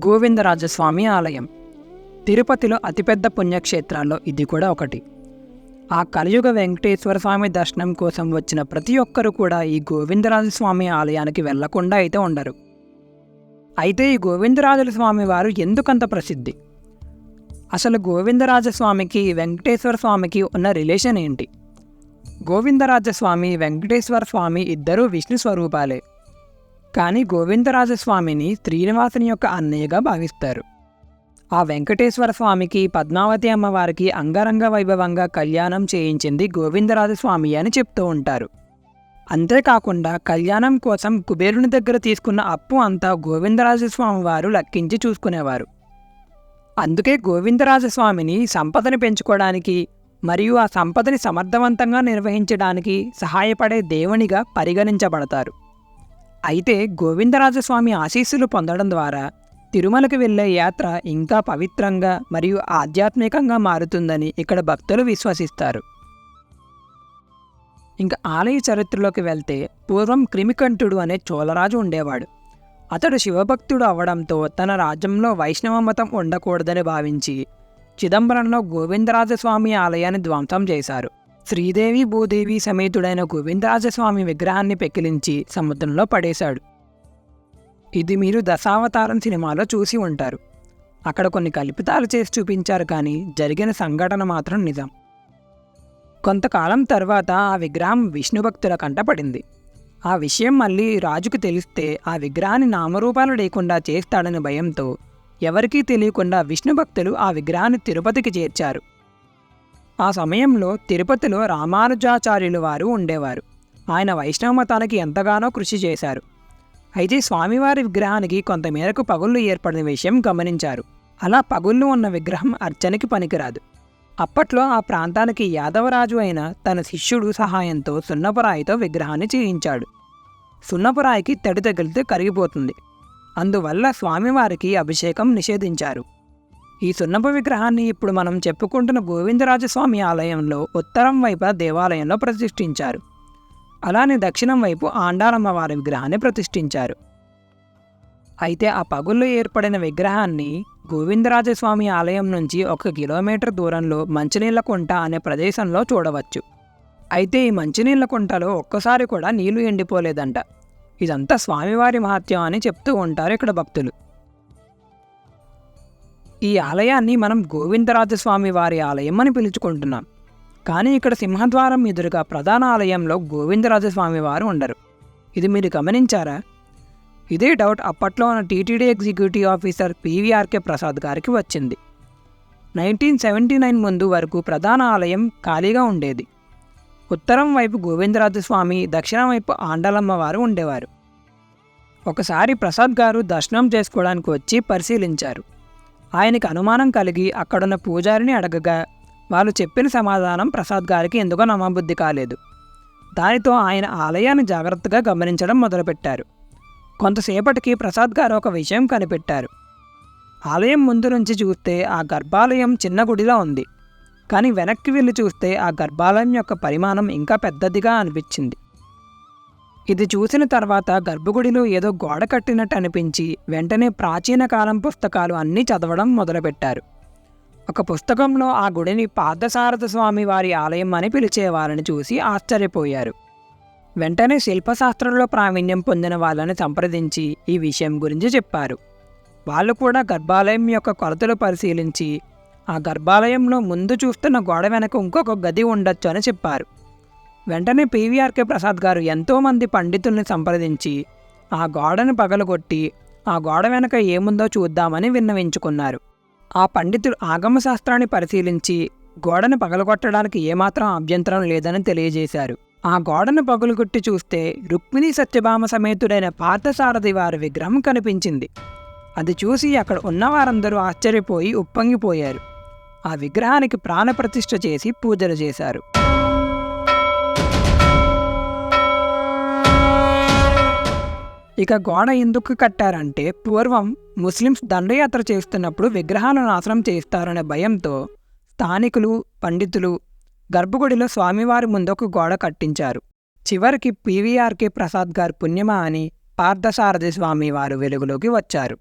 గోవిందరాజస్వామి ఆలయం తిరుపతిలో అతిపెద్ద పుణ్యక్షేత్రాల్లో ఇది కూడా ఒకటి. ఆ కలియుగ వెంకటేశ్వర స్వామి దర్శనం కోసం వచ్చిన ప్రతి ఒక్కరూ కూడా ఈ గోవిందరాజస్వామి ఆలయానికి వెళ్లకుండా అయితే ఉండరు. అయితే ఈ గోవిందరాజుల స్వామి వారు ఎందుకంత ప్రసిద్ధి? అసలు గోవిందరాజస్వామికి వెంకటేశ్వర స్వామికి ఉన్న రిలేషన్ ఏంటి? గోవిందరాజస్వామి వెంకటేశ్వర స్వామి ఇద్దరూ విష్ణు స్వరూపాలే. కానీ గోవిందరాజస్వామిని శ్రీనివాసుని యొక్క అన్నయ్యగా భావిస్తారు. ఆ వెంకటేశ్వర స్వామికి పద్మావతి అమ్మవారికి అంగరంగ వైభవంగా కళ్యాణం చేయించింది గోవిందరాజస్వామి అని చెప్తూ ఉంటారు. అంతేకాకుండా కళ్యాణం కోసం కుబేరుని దగ్గర తీసుకున్న అప్పు అంతా గోవిందరాజస్వామి వారు లెక్కించి చూసుకునేవారు. అందుకే గోవిందరాజస్వామిని సంపదని పెంచుకోవడానికి మరియు ఆ సంపదని సమర్థవంతంగా నిర్వహించడానికి సహాయపడే దేవునిగా పరిగణించబడతారు. అయితే గోవిందరాజస్వామి ఆశీస్సులు పొందడం ద్వారా తిరుమలకి వెళ్లే యాత్ర ఇంకా పవిత్రంగా మరియు ఆధ్యాత్మికంగా మారుతుందని ఇక్కడ భక్తులు విశ్వసిస్తారు. ఇంకా ఆలయ చరిత్రలోకి వెళ్తే పూర్వం క్రిమికంఠుడు అనే చోళరాజు ఉండేవాడు. అతడు శివభక్తుడు అవ్వడంతో తన రాజ్యంలో వైష్ణవ మతం ఉండకూడదని భావించి చిదంబరంలో గోవిందరాజస్వామి ఆలయాన్ని ధ్వంసం చేశారు. శ్రీదేవి భూదేవి సమేతుడైన గోవిందరాజస్వామి విగ్రహాన్ని పెకిలించి సముద్రంలో పడేశాడు. ఇది మీరు దశావతారం సినిమాలో చూసి ఉంటారు. అక్కడ కొన్ని కల్పితాలు చేసి చూపించారు, కానీ జరిగిన సంఘటన మాత్రం నిజం. కొంతకాలం తర్వాత ఆ విగ్రహం విష్ణుభక్తుల కంటపడింది. ఆ విషయం మళ్ళీ రాజుకు తెలిస్తే ఆ విగ్రహాన్ని నామరూపాలు లేకుండా చేస్తాడని భయంతో ఎవరికీ తెలియకుండా విష్ణుభక్తులు ఆ విగ్రహాన్ని తిరుపతికి చేర్చారు. ఆ సమయంలో తిరుపతిలో రామానుజాచార్యులు వారు ఉండేవారు. ఆయన వైష్ణవ మతానికి ఎంతగానో కృషి చేశారు. అయితే స్వామివారి విగ్రహానికి కొంతమేరకు పగుళ్ళు ఏర్పడిన విషయం గమనించారు. అలా పగుళ్ళు ఉన్న విగ్రహం అర్చనకి పనికిరాదు. అప్పట్లో ఆ ప్రాంతానికి యాదవరాజు అయిన తన శిష్యుడు సహాయంతో సున్నపురాయితో విగ్రహాన్ని చేయించాడు. సున్నపురాయికి తడి తగిలితే కరిగిపోతుంది. అందువల్ల స్వామివారికి అభిషేకం నిషేధించారు. ఈ సున్నపు విగ్రహాన్ని ఇప్పుడు మనం చెప్పుకుంటున్న గోవిందరాజస్వామి ఆలయంలో ఉత్తరం వైపు దేవాలయంలో ప్రతిష్ఠించారు. అలానే దక్షిణం వైపు ఆండాలమ్మవారి విగ్రహాన్ని ప్రతిష్ఠించారు. అయితే ఆ పగుళ్ళు ఏర్పడిన విగ్రహాన్ని గోవిందరాజస్వామి ఆలయం నుంచి 1 కిలోమీటర్ దూరంలో మంచినీళ్ల కుంట అనే ప్రదేశంలో చూడవచ్చు. అయితే ఈ మంచినీళ్ల కుంటలో ఒక్కసారి కూడా నీళ్లు ఎండిపోలేదంట. ఇదంతా స్వామివారి మహత్యం అని చెప్తూ ఉంటారు ఇక్కడ భక్తులు. ఈ ఆలయాన్ని మనం గోవిందరాజస్వామి వారి ఆలయం అని పిలుచుకుంటున్నాం. కానీ ఇక్కడ సింహద్వారం ఎదురుగా ప్రధాన ఆలయంలో గోవిందరాజస్వామి వారు ఉండరు. ఇది మీరు గమనించారా? ఇదే డౌట్ అప్పట్లో ఉన్న TTD executive officer PVRK Prasad గారికి వచ్చింది. 1979 ముందు వరకు ప్రధాన ఆలయం ఖాళీగా ఉండేది. ఉత్తరం వైపు గోవిందరాజస్వామి, దక్షిణం వైపు ఆండాలమ్మ వారు ఉండేవారు. ఒకసారి ప్రసాద్ గారు దర్శనం చేసుకోవడానికి వచ్చి పరిశీలించారు. ఆయనకి అనుమానం కలిగి అక్కడున్న పూజారిని అడగగా వాళ్ళు చెప్పిన సమాధానం ప్రసాద్ గారికి ఎందుకో నమ్మబుద్ధి కాలేదు. దానితో ఆయన ఆలయాన్ని జాగ్రత్తగా గమనించడం మొదలుపెట్టారు. కొంతసేపటికి ప్రసాద్ గారు ఒక విషయం కనిపెట్టారు. ఆలయం ముందు నుంచి చూస్తే ఆ గర్భాలయం చిన్న గుడిలా ఉంది. కానీ వెనక్కి వెళ్ళి చూస్తే ఆ గర్భాలయం యొక్క పరిమాణం ఇంకా పెద్దదిగా అనిపించింది. ఇది చూసిన తర్వాత గర్భగుడిలో ఏదో గోడ కట్టినట్టు అనిపించి వెంటనే ప్రాచీన కాలం పుస్తకాలు అన్నీ చదవడం మొదలుపెట్టారు. ఒక పుస్తకంలో ఆ గుడిని పార్థసారథి స్వామి వారి ఆలయం అని పిలిచేవారని చూసి ఆశ్చర్యపోయారు. వెంటనే శిల్పశాస్త్రంలో ప్రావీణ్యం పొందిన వాళ్ళని సంప్రదించి ఈ విషయం గురించి చెప్పారు. వాళ్ళు కూడా గర్భాలయం యొక్క కొలతలు పరిశీలించి ఆ గర్భాలయంలో ముందు చూస్తున్న గోడ వెనక ఇంకొక గది ఉండొచ్చు అని చెప్పారు. వెంటనే పీవీఆర్కే ప్రసాద్ గారు ఎంతోమంది పండితుల్ని సంప్రదించి ఆ గోడను పగలగొట్టి ఆ గోడ వెనక ఏముందో చూద్దామని విన్నవించుకున్నారు. ఆ పండితులు ఆగమశాస్త్రాన్ని పరిశీలించి గోడను పగలగొట్టడానికి ఏమాత్రం అభ్యంతరం లేదని తెలియజేశారు. ఆ గోడను పగులుగొట్టి చూస్తే రుక్మిణీ సత్యభామ సమేతుడైన పార్థసారథి వారి విగ్రహం కనిపించింది. అది చూసి అక్కడ ఉన్నవారందరూ ఆశ్చర్యపోయి ఉప్పొంగిపోయారు. ఆ విగ్రహానికి ప్రాణప్రతిష్ఠ చేసి పూజలు చేశారు. ఇక గోడ ఎందుకు కట్టారంటే పూర్వం ముస్లిమ్స్ దండయాత్ర చేస్తున్నప్పుడు విగ్రహాలను నాశనం చేస్తారనే భయంతో స్థానికులు, పండితులు గర్భగుడిలో స్వామివారి ముందొక గోడ కట్టించారు. చివరికి పీవీఆర్కే ప్రసాద్ గారు పుణ్యమా అని పార్థసారథి స్వామి వారు వెలుగులోకి వచ్చారు.